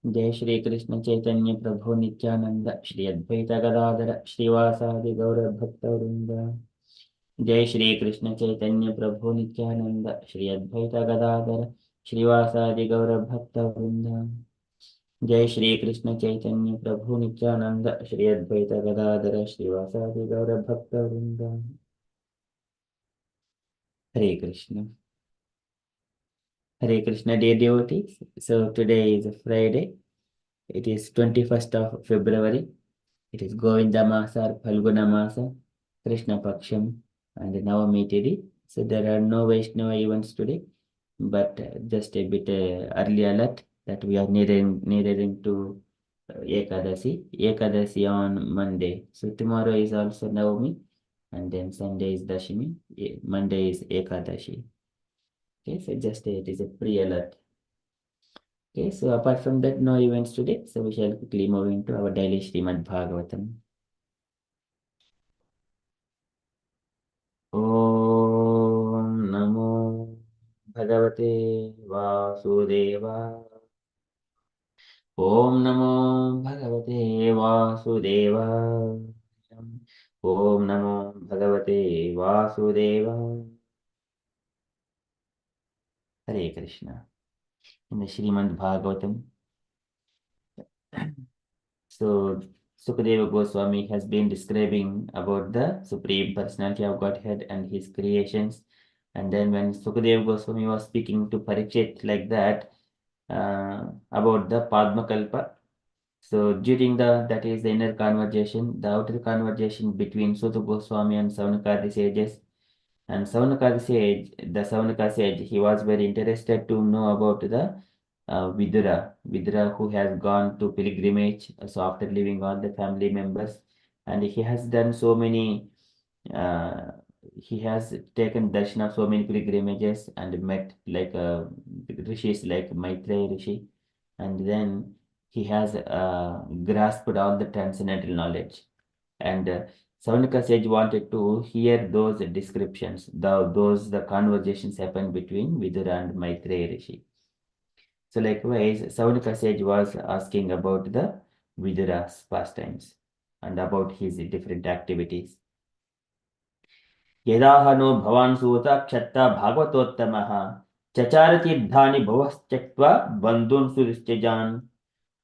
जय श्री कृष्ण चैतन्य प्रभु नित्यानंद श्री अद्वैत गदाधर श्रीवासादि गौर भक्त वृंद। जय श्री कृष्ण चैतन्य प्रभु नित्यानंद श्री अद्वैत गदाधर श्रीवासादि गौर भक्त वृंद। जय श्री कृष्ण चैतन्य प्रभु नित्यानंद श्री अद्वैत गदाधर श्रीवासादि गौर भक्त वृंद। हरे Krishna. Hare Krishna, dear devotees. So today is Friday. It is 21st of February. It is Govinda Masa or Phalguna Masa, Krishna Paksham, and Navami Tithi. So there are no Vaishnava events today, but just a bit early alert that we are nearing to Ekadasi. Ekadasi on Monday. So tomorrow is also Navami, and then Sunday is Dashami. Monday is Ekadashi. Okay, so just it is a pre-alert. Okay, so apart from that, no events today. So we shall quickly move into our daily Srimad Bhagavatam. Om Namo Bhagavate Vasudevaya. Om Namo Bhagavate Vasudevaya. Om Namo Bhagavate Vasudevaya. Hare Krishna. In the Srimad Bhagavatam, so Sukadeva Goswami has been describing about the Supreme Personality of Godhead and his creations. And then when Sukadeva Goswami was speaking to Parikshit like that about the Padmakalpa, so during that is the inner conversation, the outer conversation between Suta Goswami and Saunakadi sages. And the Saunaka sage, he was very interested to know about the Vidura who has gone to pilgrimage. So after leaving all the family members, and he has done so many, uh, he has taken darshan of so many pilgrimages and met like rishis like Maitreya Rishi, and then he has grasped all the transcendental knowledge. And Savanaka sage wanted to hear those descriptions, the conversations happened between Vidura and Maitreya Rishi. So likewise, Savanaka sage was asking about the Vidura's pastimes and about his different activities. यदाहनो भवान् सूत क्षत्ता भागवतोत्तमः चचारतीर्थानि भुवश्चक्त्वा बन्धून् सुरिष्टजान्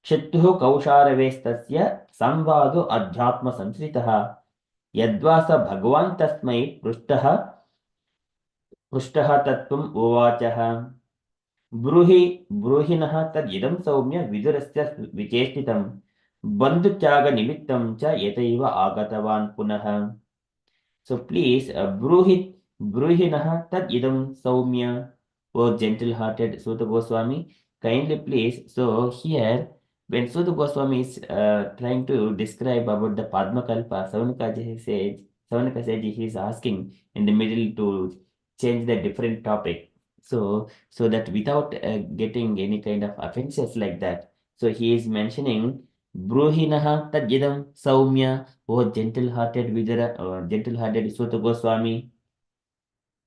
क्षत्तुः कौशारवेस्तस्य संवादो अध्यात्मसंश्रितः यद्वा स भगवान् तस्मै पृष्टः तत्त्वम् उवाचः ब्रूहिणः तदिदं सौम्य विदुरस्य विचेष्टितं बन्धुत्यागनिमित्तं च यतैव आगतवान् पुनः. So please, Bruhinah Tad Idam Saumya, O gentle-hearted Sutta Goswami, kindly please. So here, when Sutta Goswami is trying to describe about the Padmakalpa, Savanaka says he is asking in the middle to change the different topic. So that without getting any kind of offenses like that, so he is mentioning Bruhinaha Tadjidam Saumya, O gentle-hearted Vidura, or gentle-hearted Sutta Goswami.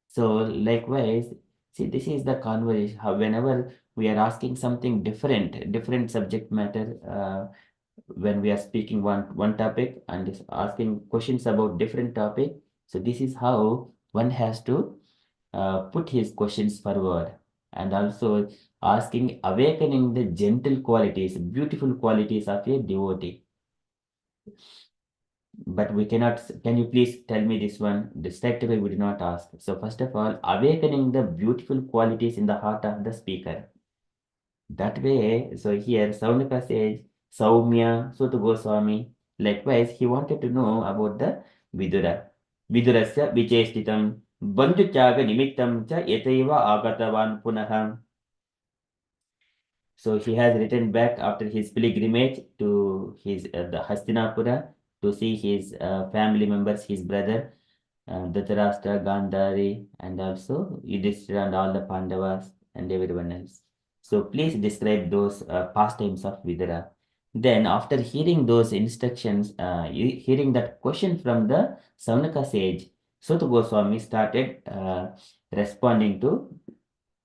So likewise, see, this is the conversation. How whenever we are asking something different subject matter, when we are speaking one topic and is asking questions about different topic, so this is how one has to put his questions forward, and also asking, awakening the gentle qualities, beautiful qualities of a devotee. But we cannot, can you please tell me this one? Distractible, we do not ask. So first of all, awakening the beautiful qualities in the heart of the speaker. That way, so here Saunaka says, Saumya, Sutta Goswami. Likewise, he wanted to know about the Vidura. Vidurasya vichestitam bandhu tyaga nimittam cha yataiva agatavan punaha. So he has returned back after his pilgrimage to his the Hastinapura to see his family members, his brother Dhritarashtra, Gandhari, and also Yudhishthira and all the Pandavas and everyone else. So please describe those pastimes of Vidura. Then after hearing those instructions, hearing that question from the Saunaka sage, Sutta Goswami started responding to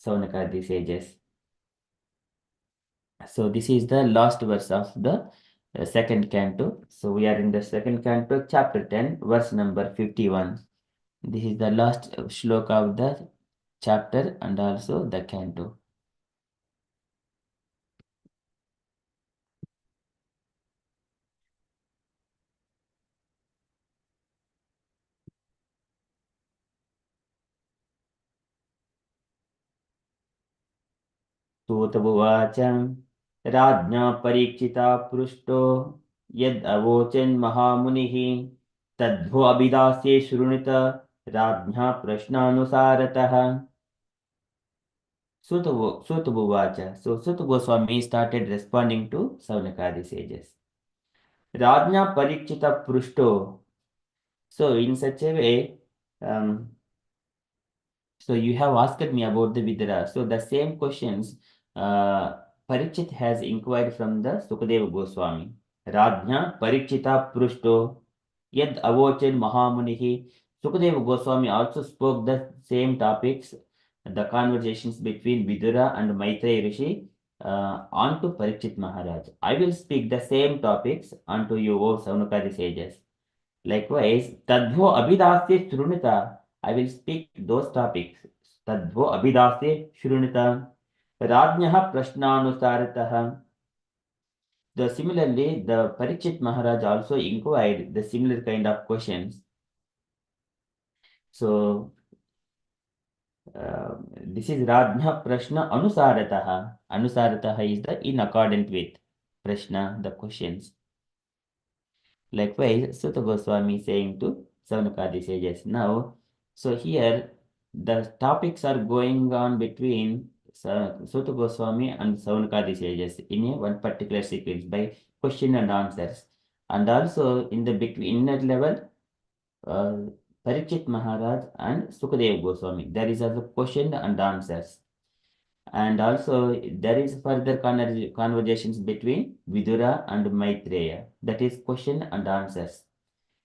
Saunaka the sages. So this is the last verse of the second canto. So we are in the second canto, chapter 10, verse number 51. This is the last shloka of the chapter and also the canto. सूतमुवाच राज्ञा परीक्षिता पृष्टो यद् अवोचन्महामुनिः तद्भो अभिदास्ये शृणुत राज्ञा प्रश्नानुसारतः. Sutabuvacha. So Suta Goswami started responding to Saunakadi sages. Rajna Parikshita Prushto. So in such a way, um, so you have asked me about the Vidura. So the same questions Parikshit has inquired from the Sukadeva Goswami. Rajna Parikshita Prushto Yad Avochan Mahamunihi. Sukadeva Goswami also spoke the same topics, the conversations between Vidura and Maitreya Rishi onto Parikshit Maharaj. I will speak the same topics onto you, O Saunakadi sages. Likewise, Tadvo Abhidasya Shrunita. I will speak those topics. Tadvo Abhidasya Shrunita. Rajnyaha Prashnanusarataha. Similarly, the Parikshit Maharaj also inquired the similar kind of questions. So, this is Rajna Prashna Anusarataha. Anusarataha is the in accordance with Prashna, the questions. Likewise, Sutta Goswami saying to Saunakadi sages. Now, so here the topics are going on between Sutta Goswami and Saunakadi sages in a one particular sequence by question and answers. And also in the between inner level, uh, Parikshit Maharaj and Sukadeva Goswami. There is also question and answers. And also there is further conversations between Vidura and Maitreya. That is question and answers.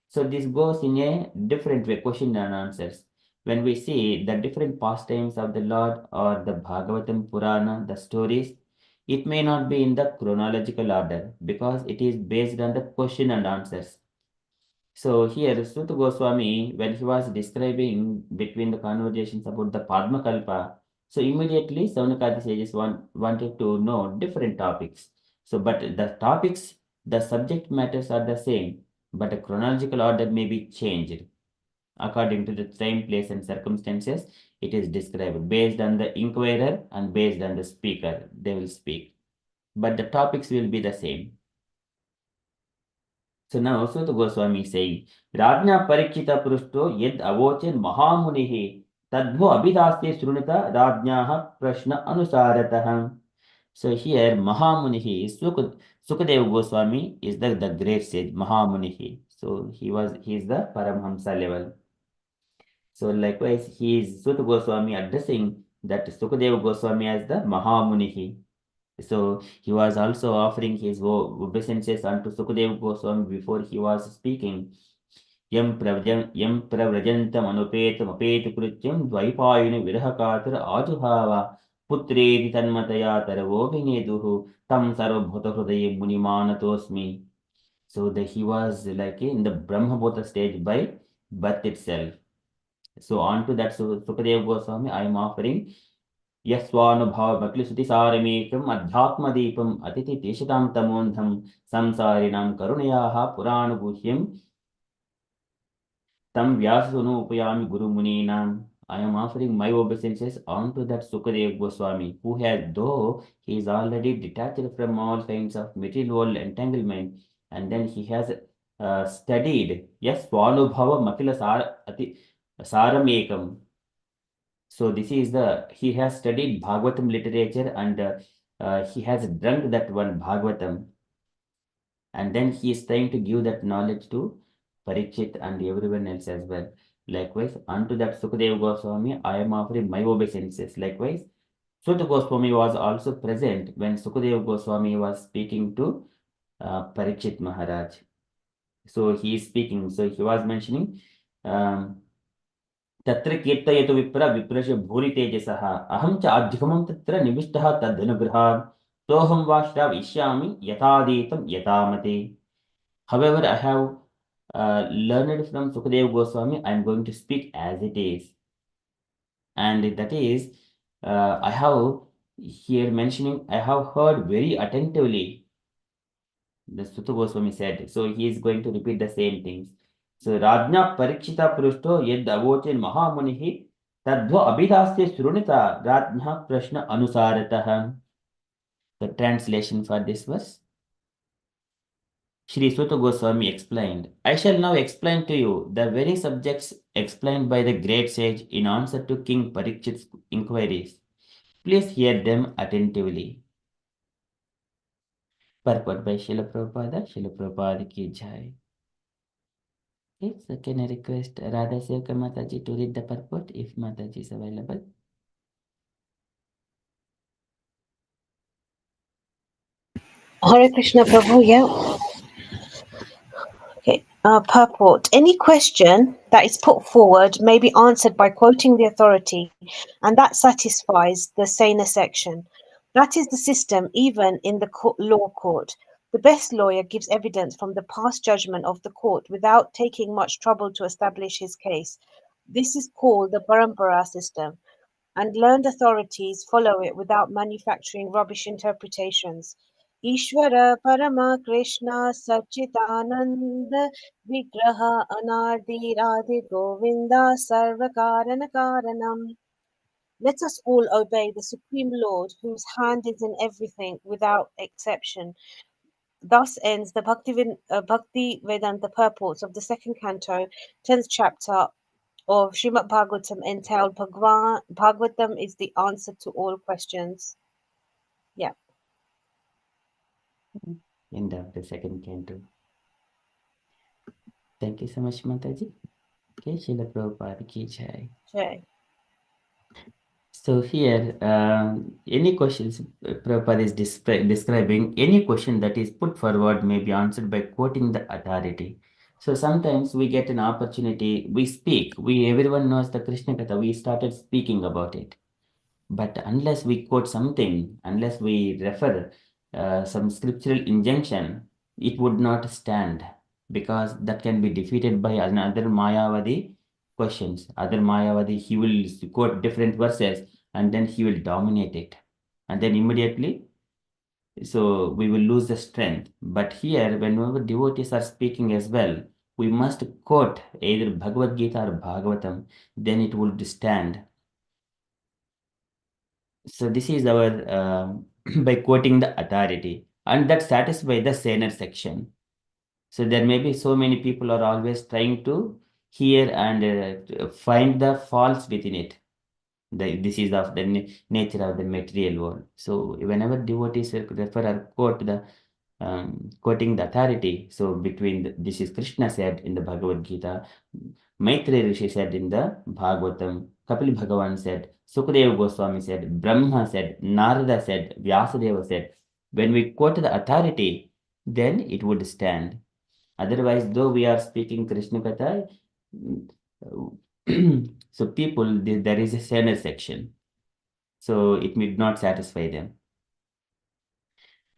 So this goes in a different way, question and answers. When we see the different pastimes of the Lord or the Bhagavatam Purana, the stories, it may not be in the chronological order because it is based on the question and answers. So here, Suta Goswami, when he was describing between the conversations about the Padma Kalpa, so immediately Saunakadi sages wanted to know different topics. So, but the topics, the subject matters are the same, but the chronological order may be changed according to the time, place, and circumstances. It is described based on the inquirer and based on the speaker. They will speak, but the topics will be the same. So now Suta Goswami is saying, Rajna Parikshita Prushto Yed Avochan Mahamunihi Tadbho Abhidasya Srunita Rajnaha Prashna Anusarataha. So here Mahamunihi, Sukadeva Goswami is the great sage, Mahamunihi. So he is the Paramhamsa level. So likewise, he is Suta Goswami addressing that Sukadeva Goswami as the Mahamunihi. So he was also offering his obeisances unto Sukadeva Goswami before he was speaking. Yam pravrajantam anupetam apeti krutyam dvaipayini virahakatar ajuhava putredi tanmataya taravo vineduhu tam sarvabhuta hrudaye munimanatosmi. So that he was like in the Brahmabhuta stage by birth itself. So on to that Sukadeva Goswami, I am offering यस्वानुभावमखिलश्रुतिसारमेकम् अध्यात्मदीपम् अतिथितेषतां तमोन्धं संसारिणां करुणयाः पुराणगुह्यं तं व्याससूनोपयामि गुरुमुनीनाम्. I am offering my obeisances onto that Sukadeva Goswami, who has, though he is already detached from all kinds of material world entanglement, and then he has studied, yes, Swanubhava Makila Saram Ekam. So this is he has studied Bhagavatam literature and he has drunk that one Bhagavatam. And then he is trying to give that knowledge to Parikshit and everyone else as well. Likewise, unto that Sukadeva Goswami, I am offering my obeisances. Likewise, Sutta Goswami was also present when Sukadeva Goswami was speaking to Parikshit Maharaj. So he is speaking. So he was mentioning, तत्र कीर्तयतु विप्र विप्रस्य भूरि तेजसः अहं च अध्युमं तत्र निविष्टः तदनुग्रहात्. Toham Vashravishyami Yataditam Yatamate. However, I have learned from Sukadeva Goswami, I am going to speak as it is. And that is, I have here mentioning, I have heard very attentively, the Sutta Goswami said. So he is going to repeat the same things. So Rajna Parikshita Prushto Yed Avochen Mahamunihi Tadva Abhidasya Shrunita Rajna Prashna Anusaratah. The translation for this verse. Shri Suta Goswami explained, I shall now explain to you the very subjects explained by the great sage in answer to King Parikshit's inquiries. Please hear them attentively. Purport by Srila Prabhupada. Srila Prabhupada ki jai. Okay, so can I request Radha Sevka Mataji to read the purport if Mataji is available? Hare Krishna Prabhu, yeah. Okay. Purport. Any question that is put forward may be answered by quoting the authority, and that satisfies the Sena section. That is the system even in the law court. The best lawyer gives evidence from the past judgment of the court without taking much trouble to establish his case. This is called the Parampara system, and learned authorities follow it without manufacturing rubbish interpretations. Ishvara Parama Krishna Sachitananda Vigraha Anardi Radhi Govinda Sarvakarana Karanam. Let us all obey the Supreme Lord, whose hand is in everything without exception. Thus ends the Bhakti Vedanta purports of the second canto, 10th chapter of Srimad Bhagavatam, entailed Bhagavatam is the answer to all questions. Yeah. End of the second canto. Thank you so much, Mataji. Okay, Srila Prabhupada ki jai. Jai. So here, any questions Prabhupada is describing, any question that is put forward may be answered by quoting the authority. So sometimes we get an opportunity, we speak, everyone knows the Krishna Katha, we started speaking about it. But unless we quote something, unless we refer some scriptural injunction, it would not stand, because that can be defeated by another Mayavadi questions. Other Mayavadi, he will quote different verses and then he will dominate it. And then immediately, so we will lose the strength. But here, whenever devotees are speaking as well, we must quote either Bhagavad Gita or Bhagavatam, then it will stand. So this is our by quoting the authority, and that satisfies the Sener section. So there may be so many people are always trying to hear and find the faults within it. This is of the nature of the material world. So whenever devotees refer or quote the quoting the authority, so between this is Krishna said in the Bhagavad Gita, Maitreya Rishi said in the Bhagavatam, Kapil Bhagavan said, Sukadeva Goswami said, Brahma said, Narada said, Vyasadeva said. When we quote the authority, then it would stand. Otherwise, though we are speaking Krishna Katha, so people, there is a Sener section. So it may not satisfy them.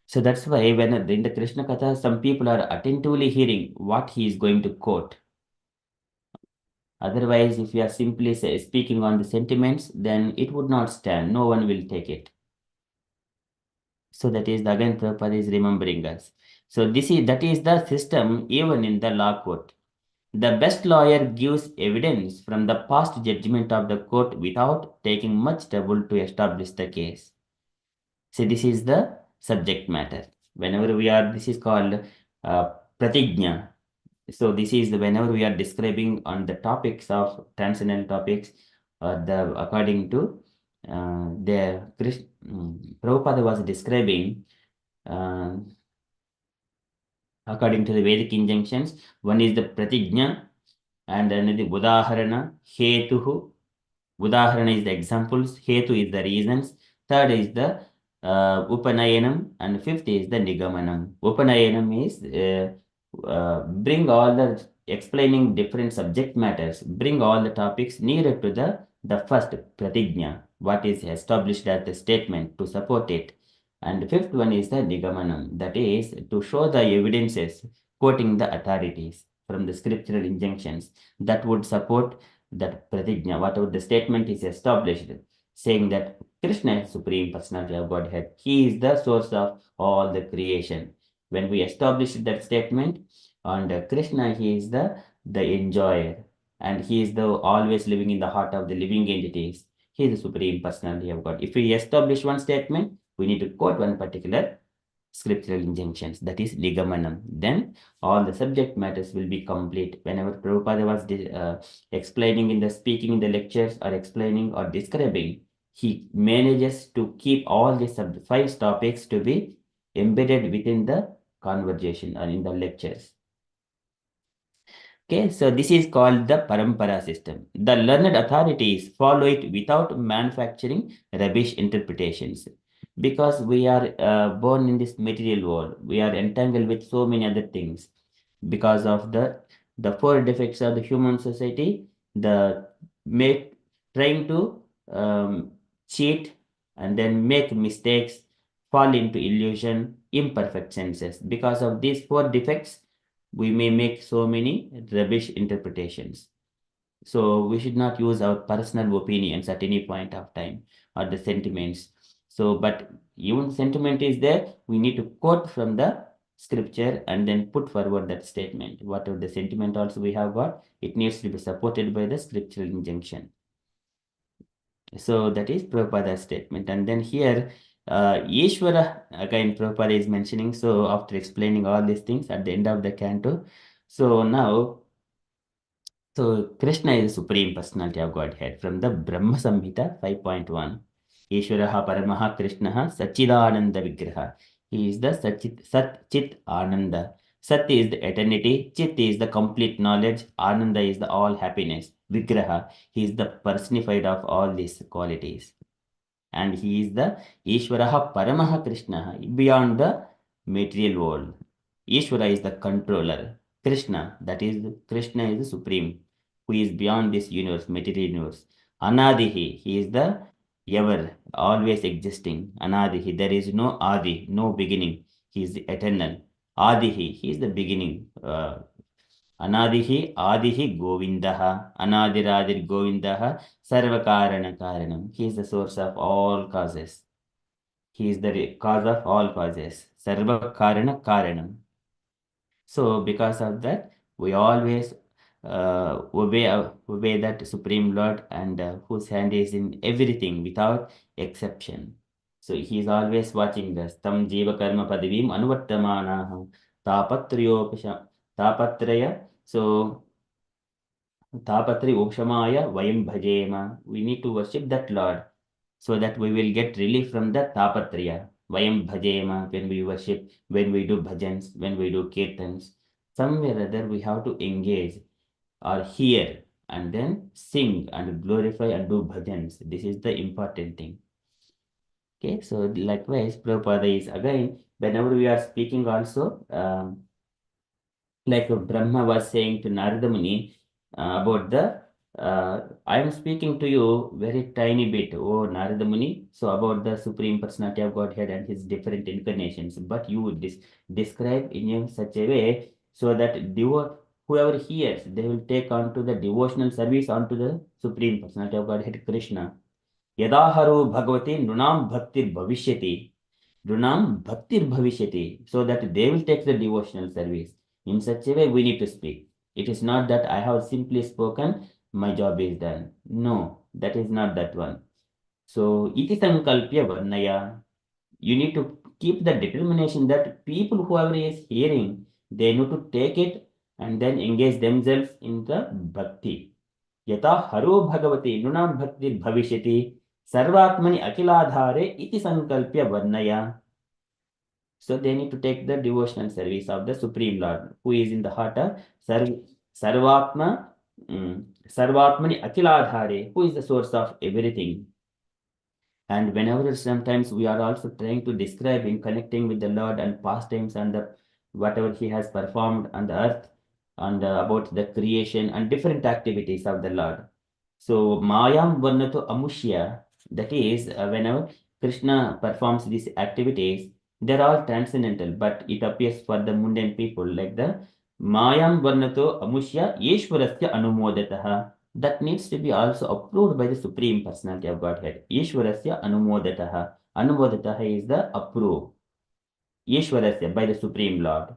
So that's why when in the Krishna Katha, some people are attentively hearing what he is going to quote. Otherwise, if you are simply speaking on the sentiments, then it would not stand. No one will take it. So that is again Prabhupada is remembering us. So that is the system even in the law court. The best lawyer gives evidence from the past judgment of the court without taking much trouble to establish the case. See, this is the subject matter. Whenever this is called pratigna. So this is whenever we are describing on the topics of transcendental topics, according to Prabhupada was describing according to the Vedic injunctions. One is the pratigna, and then the udaharana, hetuhu. Udaharana is the examples, hetu is the reasons. Third is the upanayanam, and fifth is the nigamanam. Upanayanam is bring all the explaining different subject matters, bring all the topics nearer to the first pratigna, what is established as the statement to support it. And fifth one is the Nigamanam, that is to show the evidences, quoting the authorities from the scriptural injunctions that would support that pratigna, whatever the statement is established, saying that Krishna is Supreme Personality of Godhead. He is the source of all the creation. When we establish that statement, and Krishna, he is the enjoyer, and he is the always living in the heart of the living entities. He is the Supreme Personality of God. If we establish one statement, we need to quote one particular scriptural injunctions, that is Ligamanam. Then all the subject matters will be complete. Whenever Prabhupada was explaining in the speaking in the lectures or explaining or describing, he manages to keep all the five topics to be embedded within the conversation or in the lectures. Okay, so this is called the Parampara system. The learned authorities follow it without manufacturing rubbish interpretations. Because we are born in this material world, we are entangled with so many other things. Because of the four defects of the human society, the make trying to cheat and then make mistakes, fall into illusion, imperfect senses. Because of these four defects, we may make so many rubbish interpretations. So we should not use our personal opinions at any point of time or the sentiments. So, but even sentiment is there, we need to quote from the scripture and then put forward that statement. Whatever the sentiment also we have got, it needs to be supported by the scriptural injunction. So that is Prabhupada's statement. And then here, Ishvara, again, Prabhupada is mentioning. So after explaining all these things at the end of the canto, so now, so Krishna is the Supreme Personality of Godhead from the Brahma Samhita 5.1. Ishvaraha Paramaha Krishnaha Sachidananda Vigraha. He is the Sat Chit Ananda. Sat is the eternity, Chit is the complete knowledge, Ananda is the all happiness. Vigraha, he is the personified of all these qualities. And he is the Ishvaraha Paramaha Krishna, beyond the material world. Ishvara is the controller. Krishna, that is, Krishna is the supreme, who is beyond this universe, material universe. Anadihi, he is the ever, always existing. Anadihi, there is no Adi, no beginning. He is the eternal. Adihi, he is the beginning. Anadihi Adihi Govindaha, Anadiradir Govindaha, Sarvakarana Karanam. He is the source of all causes. He is the cause of all causes. Sarvakarana Karanam. So, because of that, we always obey that Supreme Lord and whose hand is in everything without exception. So, he is always watching us. Tam Jiva Karma Padivim Anuvattamanaha Tapatraya. So, Tapatri Upshamaya Vayam Bhajema. We need to worship that Lord so that we will get relief from the Tapatriya. Vayam Bhajema, when we worship, when we do bhajans, when we do kirtans. Somewhere or other we have to engage or hear and then sing and glorify and do bhajans. This is the important thing. Okay, so likewise, Prabhupada is again, whenever we are speaking also, like Brahma was saying to Narada Muni about I am speaking to you very tiny bit, oh Narada Muni, so about the Supreme Personality of Godhead and his different incarnations, but you would describe in such a way so that whoever hears, they will take on to the devotional service onto the Supreme Personality of Godhead, Krishna. Yadaharo Bhagavati Nunam Bhaktir Bhavishyati. Drunam Bhaktir Bhavishyati, so that they will take the devotional service. In such a way, we need to speak. It is not that I have simply spoken, my job is done. No, that is not that one. So, iti sankalpya varnaya. You need to keep the determination that people, whoever is hearing, they need to take it and then engage themselves in the bhakti. Yata haro bhagavati nunam bhaktir bhavishyati sarvatmani akiladhare iti sankalpya varnaya. So they need to take the devotional service of the Supreme Lord, who is in the heart of Sarvatma, Sarvatmani Akiladhare, who is the source of everything. And whenever sometimes we are also trying to describe in connecting with the Lord and pastimes and the whatever he has performed on the earth and about the creation and different activities of the Lord. So Mayam Varnato Amushya, that is whenever Krishna performs these activities, they're all transcendental, but it appears for the mundane people like the Mayam Varnato Amushya Yeshwarasya Anumodataha. That needs to be also approved by the Supreme Personality of Godhead. Yeshwarasya Anumodataha. Anumodataha is the approved. Yeshwarasya by the Supreme Lord.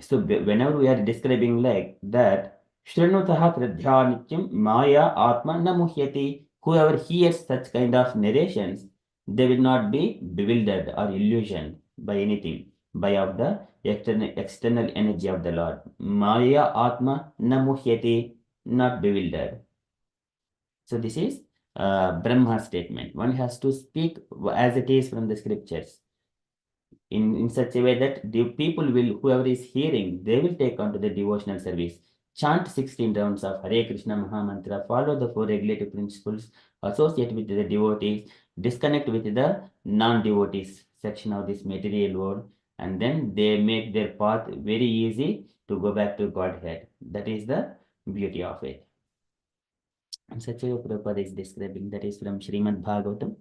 So whenever we are describing like that, Shrinutaha Kradhya Nityam Maya Atma Namuhyati. Whoever hears such kind of narrations, they will not be bewildered or illusioned by anything, by of the external energy of the Lord. Maya Atma Namuhyati, not bewildered. So this is Brahma statement. One has to speak as it is from the scriptures in such a way that the people will, whoever is hearing, they will take on to the devotional service. Chant 16 rounds of Hare Krishna Mahamantra, follow the four regulative principles, associate with the devotees, disconnect with the non-devotees section of this material world, and then they make their path very easy to go back to Godhead. That is the beauty of it. And such a Prabhupada is describing, that is from Srimad Bhagavatam.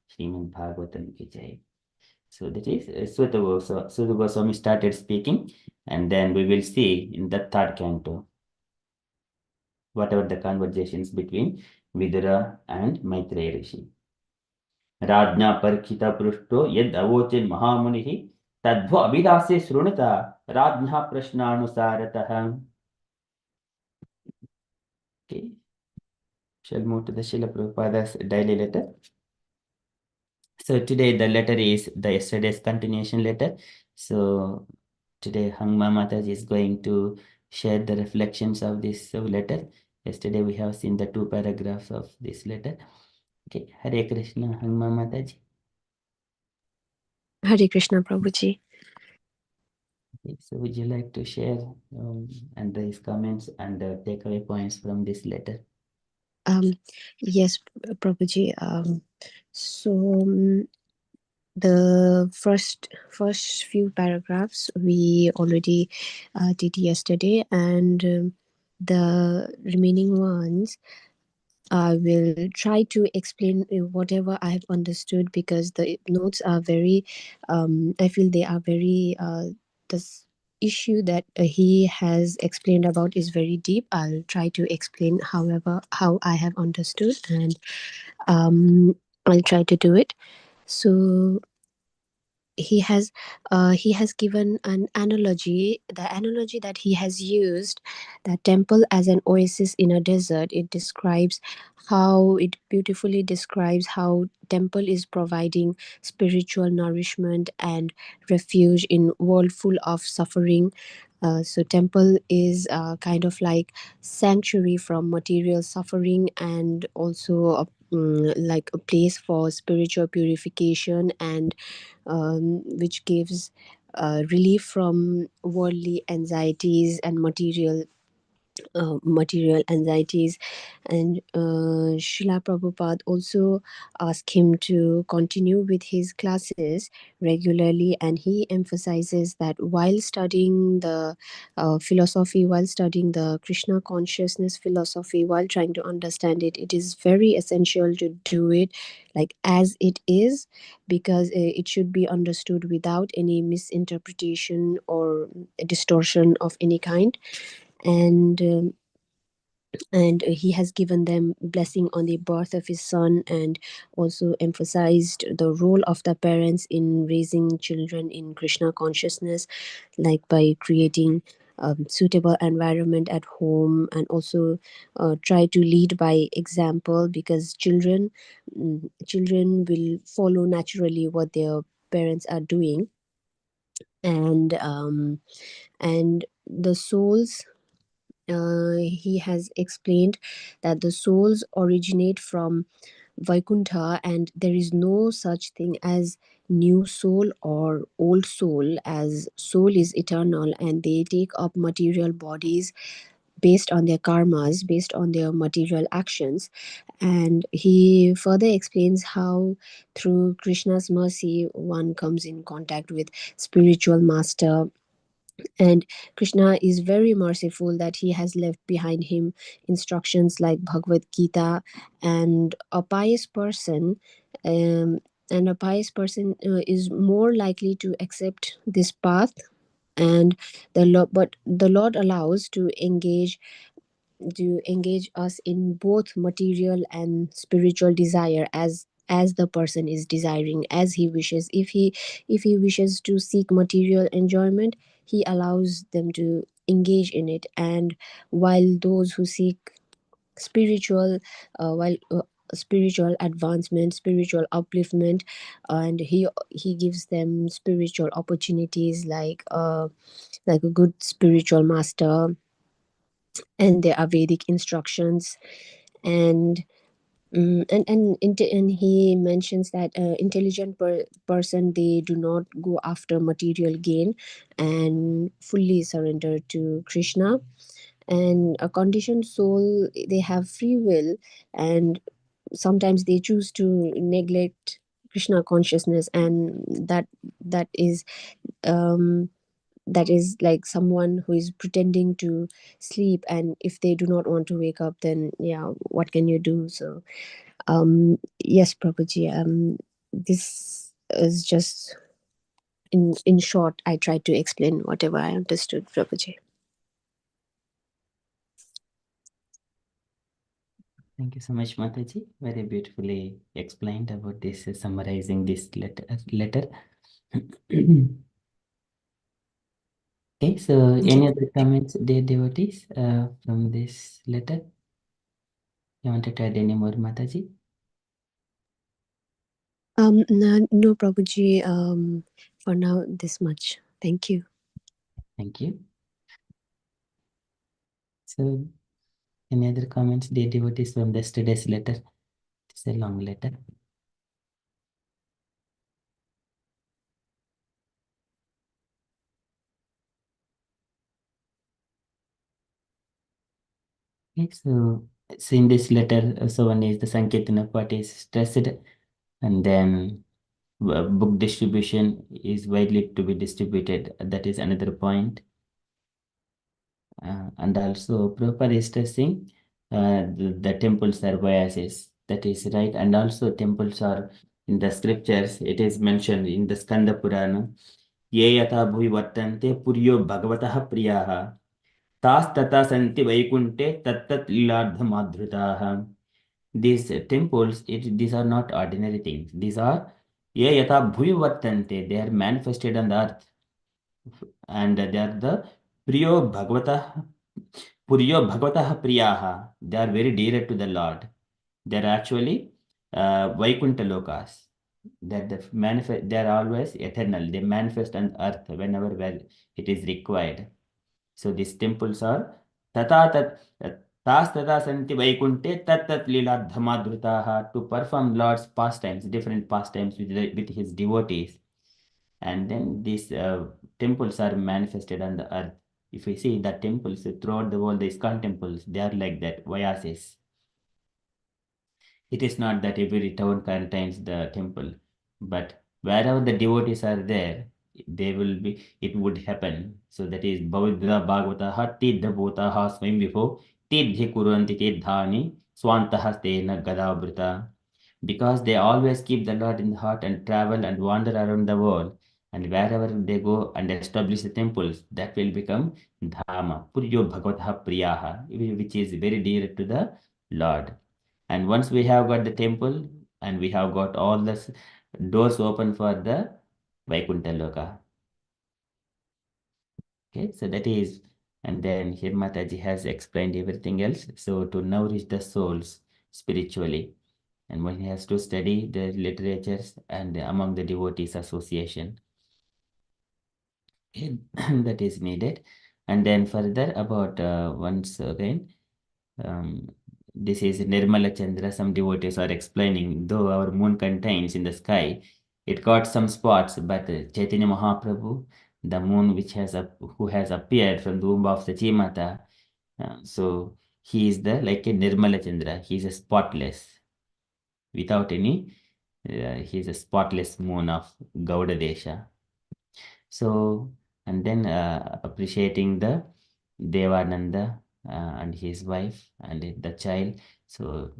Srimad Bhagavatam ki jai. So that is Suta Goswami started speaking, and then we will see in the third canto whatever the conversations between Vidura and Maitreya Rishi. Rajna Parikshita Prushto Yad Avochin Mahamunihi Tadvo Abhidase Shrunata Rajna Prashnanusarataha. Okay. Shall move to the Srila Prabhupada's daily letter. So today the letter is the yesterday's continuation letter. So today Hangma Mataji is going to share the reflections of this letter. Yesterday we have seen the 2 paragraphs of this letter. Okay, Hare Krishna, Hangma Mataji. Hare Krishna, Prabhuji. Okay, so would you like to share and raise comments and takeaway points from this letter? Yes, Prabhuji. So the first few paragraphs we already did yesterday, and the remaining ones I will try to explain whatever I have understood, because the notes are very, I feel they are very, this issue that he has explained about is very deep. I'll try to explain how I have understood, and I'll try to do it. So he has given an analogy, the analogy that he has used, that temple as an oasis in a desert. It beautifully describes how temple is providing spiritual nourishment and refuge in world full of suffering. So temple is kind of like sanctuary from material suffering, and also like a place for spiritual purification, and which gives relief from worldly anxieties and material anxieties. And Srila Prabhupada also asked him to continue with his classes regularly, and he emphasizes that while studying the philosophy, while studying the Krishna consciousness philosophy, while trying to understand it, it is very essential to do it like as it is, because it should be understood without any misinterpretation or distortion of any kind. And he has given them blessing on the birth of his son, and also emphasized the role of the parents in raising children in Krishna consciousness, like by creating suitable environment at home, and also try to lead by example, because children will follow naturally what their parents are doing. And the souls, he has explained that the souls originate from Vaikuntha, and there is no such thing as new soul or old soul, as soul is eternal, and they take up material bodies based on their karmas, based on their material actions. And he further explains how through Krishna's mercy one comes in contact with spiritual master, and Krishna is very merciful that he has left behind him instructions like Bhagavad Gita. And a pious person and a pious person is more likely to accept this path, and but the Lord allows to engage us in both material and spiritual desire, as the person is desiring, as he wishes. If he wishes to seek material enjoyment, he allows them to engage in it, and while those who seek spiritual while spiritual advancement, spiritual upliftment, and he gives them spiritual opportunities, like a good spiritual master, and there are Vedic instructions, and and he mentions that intelligent person, they do not go after material gain and fully surrender to Krishna. And a conditioned soul, they have free will, and sometimes they choose to neglect Krishna consciousness, and that is um that is like someone who is pretending to sleep, and if they do not want to wake up, then yeah, what can you do? So yes, Prabhuji, this is just in short, I tried to explain whatever I understood, Prabhuji. Thank you so much, Mataji. Very beautifully explained about this, summarizing this letter. Okay, so any other comments, dear devotees, from this letter? You wanted to add any more, Mataji? No, Prabhuji, for now, this much. Thank you. Thank you. So, any other comments, dear devotees, from yesterday's letter? It's a long letter. Okay, so in this letter, so one is the Sankirtan of what is stressed, and then book distribution is widely to be distributed. That is another point. And also proper is stressing the temples are biases. That is right. And also temples are in the scriptures. It is mentioned in the Skanda Purana. Ye yata bhuvi vartante puryo bhagavataha priyaha. Tas tata santi vaikunte tattat lilardhamadhrutaha. These temples, these are not ordinary things. These are ye yata bhuvi vartante. They are manifested on the earth, and they are the priyo bhagavata puryo bhagavata priyaha. They are very dear to the Lord. They are actually Vaikuntha lokas. That the manifest, they are always eternal. They manifest on earth whenever it is required. So these temples are tata tat tas tata santi vaikunte tat tat lila dhamadhrutaha, to perform Lord's pastimes, different pastimes with his devotees. And then these temples are manifested on the earth. If we see the temples throughout the world, the ISKCON temples, they are like that, Vayasis. It is not that every town contains the temple, but wherever the devotees are there, they will be, it would happen. So that is Bhavadra Bhagavataha Tiddhabhutaha Swayambhifo Tiddhi Kuranti Tiddhani Swantaha Tena Gadavrita. Because they always keep the Lord in the heart and travel and wander around the world, and wherever they go and establish the temples, that will become Dhama, Puryo Bhagavataha Priyaha, which is very dear to the Lord. And once we have got the temple and we have got all the doors open for the Vaikuntha Loka. Okay, so that is, and then here Mataji has explained everything else. So to nourish the souls spiritually, and one has to study the literatures and among the devotees association. Okay, that is needed. And then further about once again, um, this is Nirmala Chandra. Some devotees are explaining, though our moon contains in the sky, it got some spots, but Chaitanya Mahaprabhu, the moon who has appeared from the womb of Sachimata, so he is the like a Nirmala Chandra. He is a spotless, without any. He is a spotless moon of Gauda Desha. So, and then appreciating the Devananda and his wife and the child. So,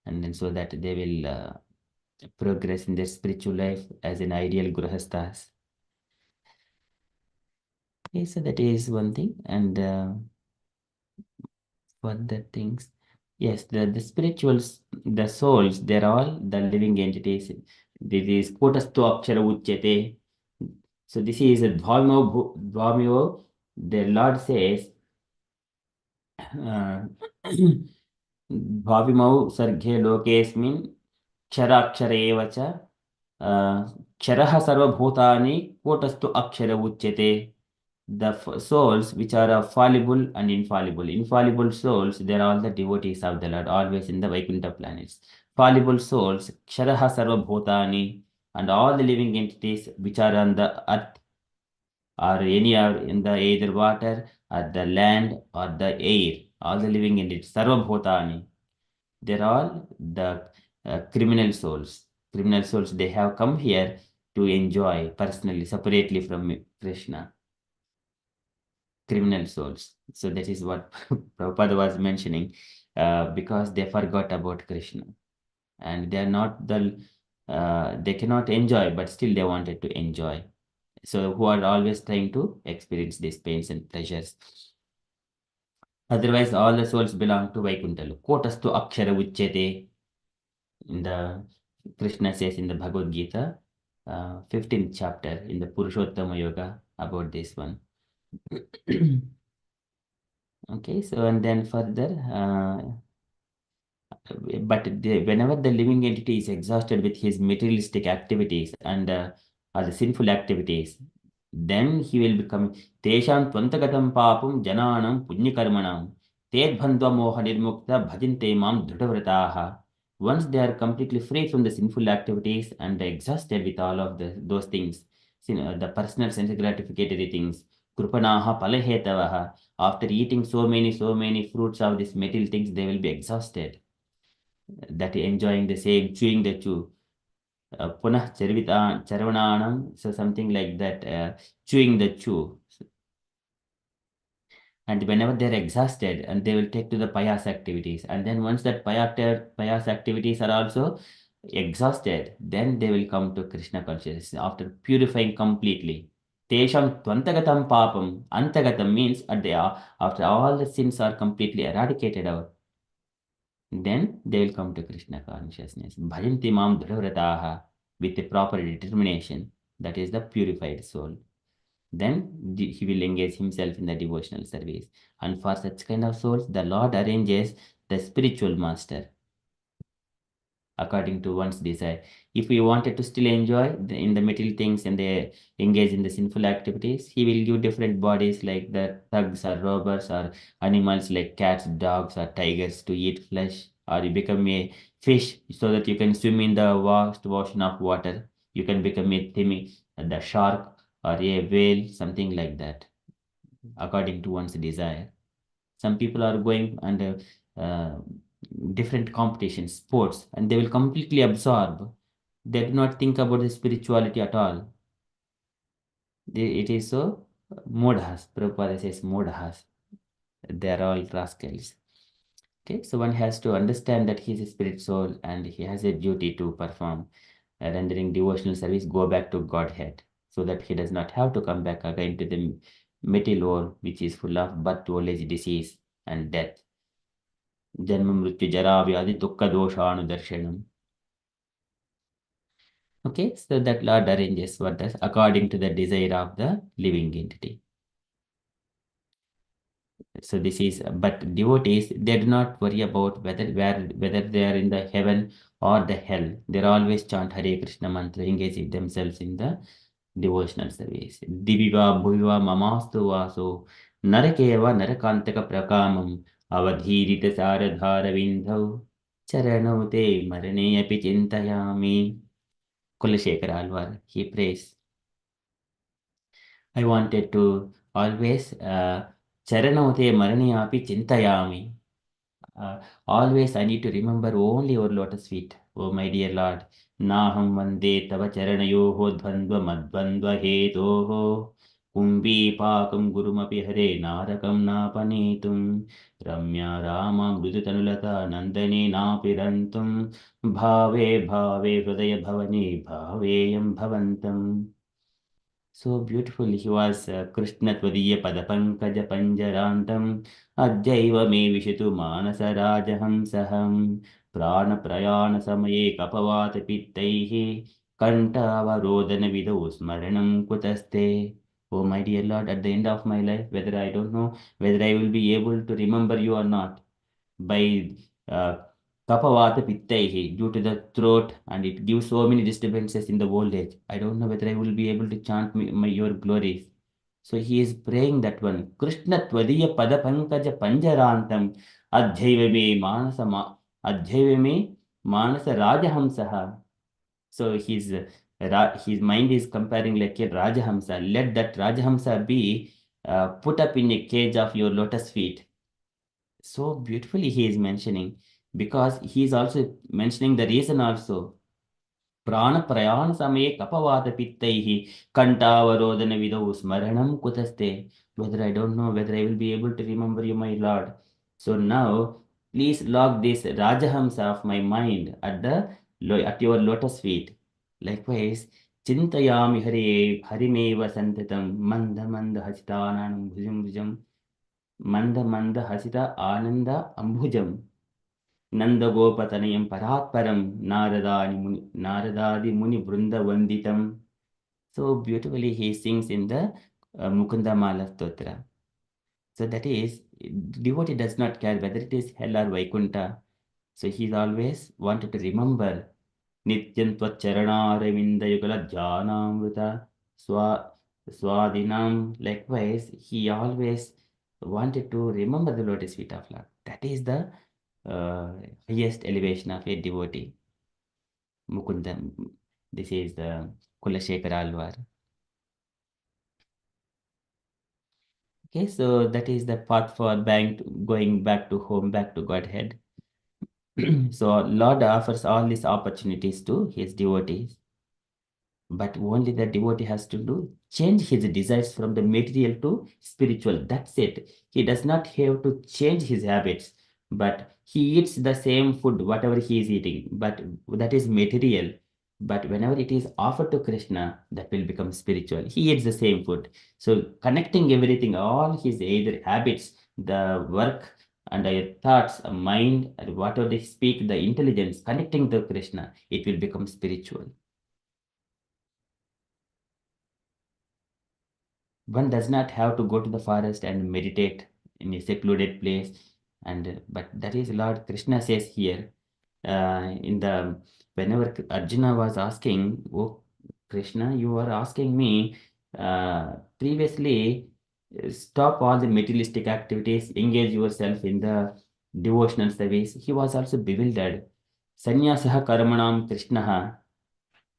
and then so that they will progress in their spiritual life as an ideal grahasthas. Okay, so that is one thing. And further things, yes, the spirituals, the souls, they're all the living entities. This is Kotastu Akshara Uchyate. So this is a Dvamivo. The Lord says, Bhavimau Sarghe Lokesmin Kshara Eva cha Ksharaha Sarvabhutani Kotastu Akshara Uchyate. The souls which are fallible and infallible. Infallible souls, they are all the devotees of the Lord, always in the Vaikuntha planets. Fallible souls, Ksharaha Sarva Bhutani, and all the living entities which are on the earth or any are in the either water or the land or the air, all the living entities, Sarva Bhutani, they're all the criminal souls. Criminal souls, they have come here to enjoy personally, separately from Krishna. Criminal souls. So that is what Prabhupada was mentioning, because they forgot about Krishna and they are not they cannot enjoy, but still they wanted to enjoy. So who are always trying to experience these pains and pleasures. Otherwise, all the souls belong to Vaikuntha. Kotastu akshara uchyate. In the Krishna says in the Bhagavad Gita, 15th chapter in the Purushottama Yoga about this one. Okay, so and then further, but whenever the living entity is exhausted with his materialistic activities and or the sinful activities, then he will become Tesham Twantagatam Papam Jananam Punyakarmanam Ted Bandhva Moha Nirmukta Bhajinte Mam Dhrudavrataha. Once they are completely free from the sinful activities and exhausted with all of those things, the personal sense gratificatory things, Krupanaha Palahetavaha, after eating so many fruits of these material things, they will be exhausted. That enjoying the same, chewing the chew. Punah charvananam, so something like that, chewing the chew. And whenever they're exhausted, and they will take to the payas activities. And then once that payas activities are also exhausted, then they will come to Krishna consciousness after purifying completely. Tesham twantagatam papam. Antagatam means after all the sins are completely eradicated out. Then they will come to Krishna consciousness. Bhajanti mam dhruvrataha, with a proper determination. That is the purified soul. Then he will engage himself in the devotional service. And for such kind of souls, the Lord arranges the spiritual master according to one's desire. If we wanted to still enjoy in the material things and they engage in the sinful activities, he will give different bodies like the thugs or robbers or animals like cats, dogs, or tigers to eat flesh, or you become a fish so that you can swim in the vast ocean of water. You can become a the shark or a whale, something like that, according to one's desire. Some people are going under different competitions, sports, and they will completely absorb. They do not think about the spirituality at all. It is so modhas. Prabhupada says modhas. They are all rascals. Okay, so one has to understand that he is a spirit soul and he has a duty to perform, rendering devotional service, go back to Godhead, so that he does not have to come back again to the material world, which is full of birth, old age, disease, and death. Janma mrityu jara vyadi dukkha doshanu darshanam. Okay, so that Lord arranges what does according to the desire of the living entity. So this is, but devotees, they do not worry about whether they are in the heaven or the hell. They always chant Hare Krishna mantra, engaging themselves in the devotional service. Diviva bhuviva mamastu vaso narakeva narakantaka prakamam avadhirita saradhara vindhau charanau te marane api chintayami. Kulashekar Alvar, he prays. I wanted to always Charanote Marani Api Chintayami. Always I need to remember only your lotus feet, oh my dear Lord. Naham Vande Tava Charanayoho Dvandva Madvandva Hetoho कुम्भीपाकं गुरुमपि हरे नारकं नापनेतुं रम्या रामा मृदुतनुलता नन्दने नापिरन्तुं भावे भावे हृदय भवने भावेयं भवन्तम्. So beautiful. He was Krishna Tvadiya Padapankaj Panjarantam Adjaiva me Vishitu Manasa Rajahamsaham Prana Prayana Samaye Kapavata Pittaihi Kantavarodana Vidu Smaranam Kutaste. Oh my dear Lord, at the end of my life, whether I don't know whether I will be able to remember you or not, by uh, kapavata pittaihi, due to the throat, and it gives so many disturbances in the old age. I don't know whether I will be able to chant your glories. So he is praying that one. Krishna tvadiya pada pankaja panjarantam adhyayvame manasa adhyayvame manasa rajahamsaha. So his mind is comparing like a rajahamsa. Let that rajahamsa be put up in a cage of your lotus feet. So beautifully he is mentioning, because he is also mentioning the reason also. Prana prayana samaye kapavata pittaihi kantavarodana vidau smaranam kutaste. Whether I don't know whether I will be able to remember you, my Lord. So now, please log this Rajahamsa of my mind at your lotus feet. Likewise, Chintayami Hare Harimeva Santatam Manda Manda Hasitananam Bhujam Bhujam Manda Manda Hasita Ananda Ambhujam Nandagopatanayam Paratparam Naradadi Muni Brunda Vanditam. So beautifully he sings in the Mukunda Mala Stotra. So that is, devotee does not care whether it is hell or Vaikuntha. So he's always wanted to remember Nityan Tvacharanaravindayukala Janamrita Swadinam. Likewise, he always wanted to remember the lotus feet of Lord. That is the highest elevation of a devotee. Mukunda. This is the Kulashekara Alvar. Okay, so that is the path for going back to home, back to Godhead. So Lord offers all these opportunities to his devotees, but only the devotee has to do change his desires from the material to spiritual. That's it. He does not have to change his habits, but he eats the same food, whatever he is eating, but that is material. But whenever it is offered to Krishna, that will become spiritual. He eats the same food. So connecting everything, all his either habits, the work, and your thoughts, mind, and whatever they speak, the intelligence, connecting to Krishna, it will become spiritual. One does not have to go to the forest and meditate in a secluded place, and but that is Lord Krishna says here in the whenever Arjuna was asking, oh Krishna, you are asking me previously, stop all the materialistic activities, engage yourself in the devotional service. He was also bewildered. Sannyasah karmanam Krishna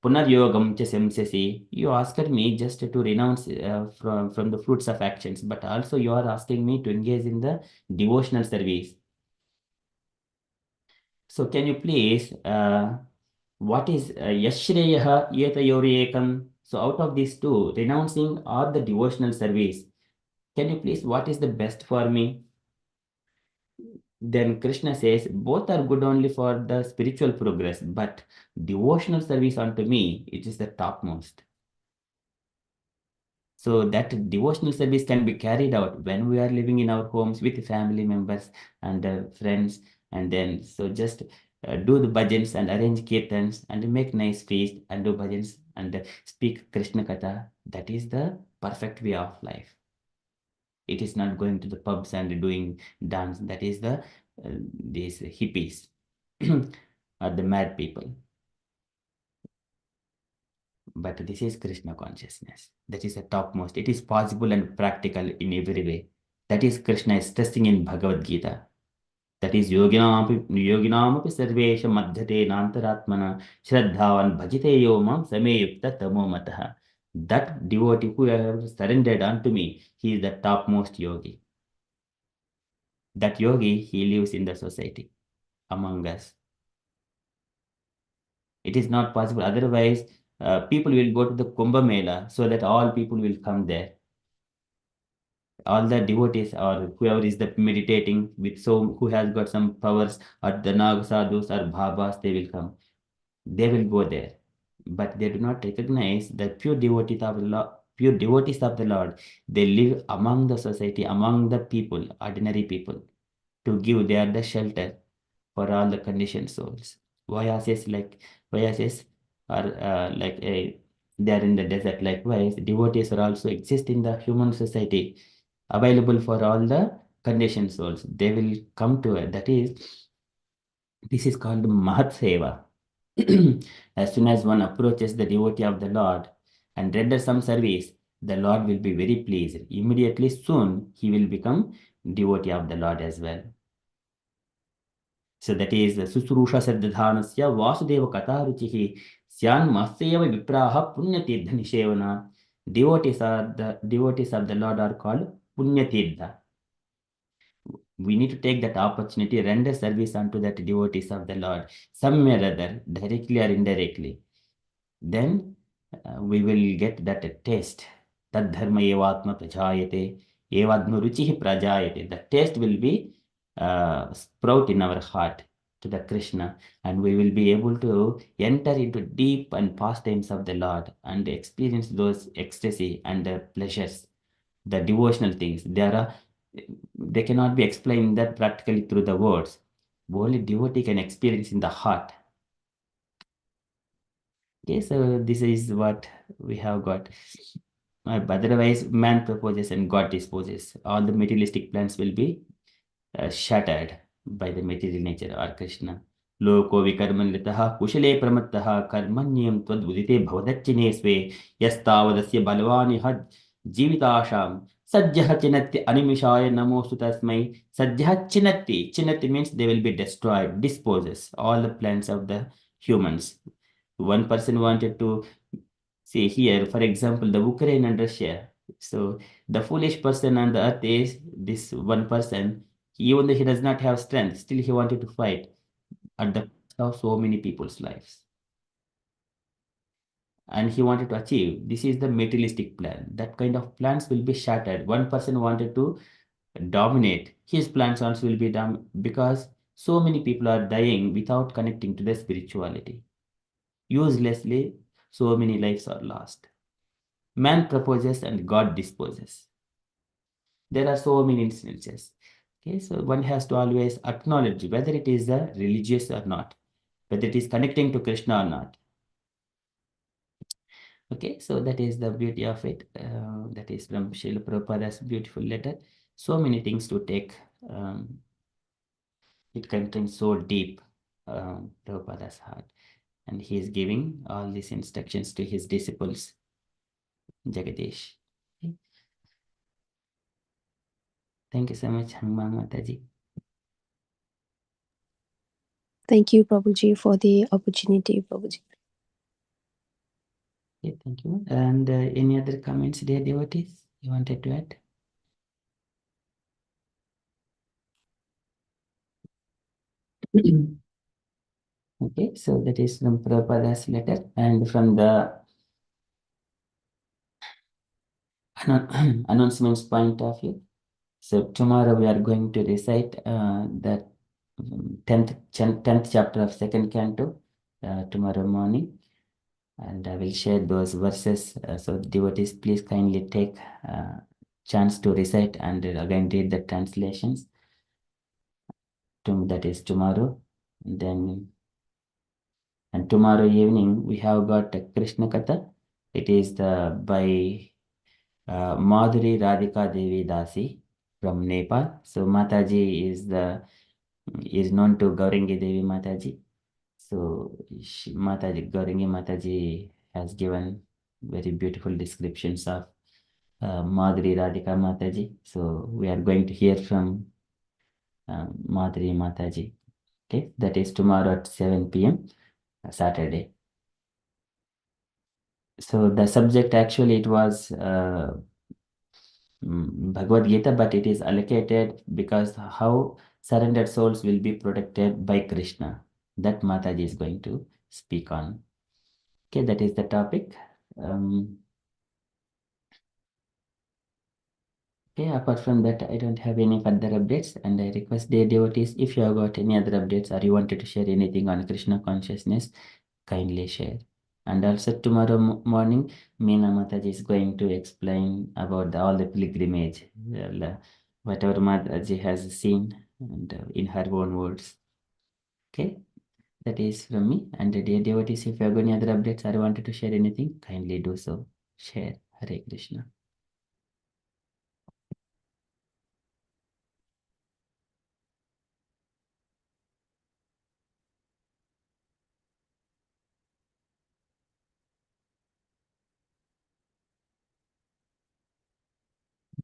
Punaryogam cha semsesi. You asked me just to renounce from the fruits of actions, but also you are asking me to engage in the devotional service. So can you please, what is yashreyaha yetayoriyekam? So out of these two, renouncing or the devotional service, can you please, what is the best for me? Then Krishna says, both are good only for the spiritual progress, but devotional service unto me, it is the topmost. So that devotional service can be carried out when we are living in our homes with family members and friends. And then, so just do the bhajans and arrange kirtans and make nice feast and do bhajans and speak Krishna Katha. That is the perfect way of life. It is not going to the pubs and doing dance. That is the these hippies or the mad people. But this is Krishna consciousness. That is the topmost. It is possible and practical in every way. That is Krishna is stressing in Bhagavad Gita. That is yoginamapi sarvesha madhyate nantaratmana shraddhavan bhajite yomam sameyukta tamo mataha. That devotee who has surrendered unto me, he is the topmost yogi. That yogi, he lives in the society among us. It is not possible. Otherwise, people will go to the Kumbh Mela so that all people will come there. all the devotees or whoever is the meditating with who has got some powers, or the Nag sadhus or Bhabas, they will come. They will go there. But they do not recognize that pure devotees of the Lord, they live among the society, among the people, ordinary people, to give. They are the shelter for all the conditioned souls. Vayases are they are in the desert. Likewise, devotees are also exist in the human society, available for all the conditioned souls. They will come to it. This is called Mahat Seva. As soon as one approaches the devotee of the Lord and renders some service, the Lord will be very pleased. Immediately soon, he will become devotee of the Lord as well. So that is Susurusha Saddhanasya Vasudeva Kataruchihi Syan Masyeva Vipraha Punyatirtha Nishevana. Devotees of the Lord are called Punyatirtha. We need to take that opportunity, render service unto that devotees of the Lord, somewhere or other, directly or indirectly. Then we will get that taste. Tad dharma evatma prajayate, evadma ruchihi prajayate. The taste will be sprout in our heart to the Krishna, and we will be able to enter into deep and pastimes of the Lord and experience those ecstasy and the pleasures, the devotional things. They cannot be explained that practically through the words. Only devotee can experience in the heart. Okay, so this is what we have got. But otherwise, man proposes and God disposes. All the materialistic plans will be shattered by the material nature or Krishna. Loko vikarmanlitaha kushale pramattaha karmanyam tvad bhavadachine swe yastavadasya balvani had jivitasham sajjah chinatti animishaya namostu tasmai sajjah chinatti means they will be destroyed, disposes all the plans of the humans. One person wanted to see here, for example, the Ukraine and Russia. So the foolish person on the earth is this one person. Even though he does not have strength, still he wanted to fight at the cost of so many people's lives. And he wanted to achieve. This is the materialistic plan. That kind of plans will be shattered. One person wanted to dominate. His plans also will be done because so many people are dying without connecting to the spirituality. Uselessly, so many lives are lost. Man proposes and God disposes. There are so many instances. Okay, so one has to always acknowledge whether it is religious or not, whether it is connecting to Krishna or not. Okay, so that is the beauty of it. That is from Srila Prabhupada's beautiful letter. So many things to take. It contains so deep Prabhupada's heart. And he is giving all these instructions to his disciples, Jagadish. Okay. Thank you so much, Hangman Mataji. Thank you, Prabhuji, for the opportunity, Prabhuji. Okay, thank you. And any other comments, dear devotees, you wanted to add? Okay, so that is from Prabhupada's letter, and from the announcements point of view. So tomorrow we are going to recite the 10th chapter of second canto tomorrow morning, and I will share those verses. So devotees, please kindly take chance to recite and again read the translations. That is tomorrow. And tomorrow evening we have got a Krishna Katha. It is by Madhuri Radhika Devi Dasi from Nepal. So Mataji is known to Gaurangi Devi Mataji. So Gaurangi Mataji has given very beautiful descriptions of Madhuri Radhika Mataji. So we are going to hear from Madhuri Mataji. Okay, that is tomorrow at 7 p.m. Saturday. So the subject actually it was Bhagavad Gita, but it is allocated because how surrendered souls will be protected by Krishna. That Mataji is going to speak on. Okay, that is the topic. Okay, apart from that, I don't have any further updates, and I request dear devotees, if you have got any other updates or you wanted to share anything on Krishna consciousness, kindly share. And also tomorrow morning, Meena Mataji is going to explain about all the pilgrimage, whatever Mataji has seen, and in her own words. Okay, that is from me. And dear devotees, if you have any other updates or wanted to share anything, kindly do so. Share. Hare Krishna.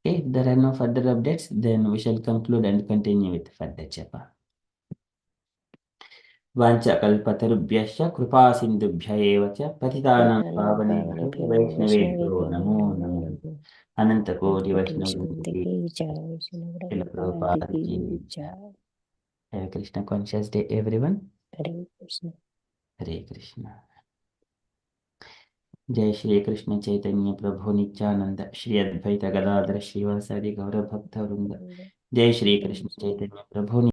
Okay, if there are no further updates, then we shall conclude and continue with further japa. वाञ्छकल्पतरुभ्यश्च कृपा सिन्धुभ्य एव च पतितानां पावनेभ्यो वैष्णवेभ्यो नमो नमः अनन्तकोटि वैष्णववृन्दै शिलप्रभुपाद की जय. Have a Krishna conscious day, everyone. Hare Krishna. Hare Krishna. जय श्री कृष्ण चैतन्य प्रभु नित्यानंद श्री अद्वैत गदाधर श्रीवासादि गौर भक्त वृंद. जय श्री कृष्ण चैतन्य प्रभु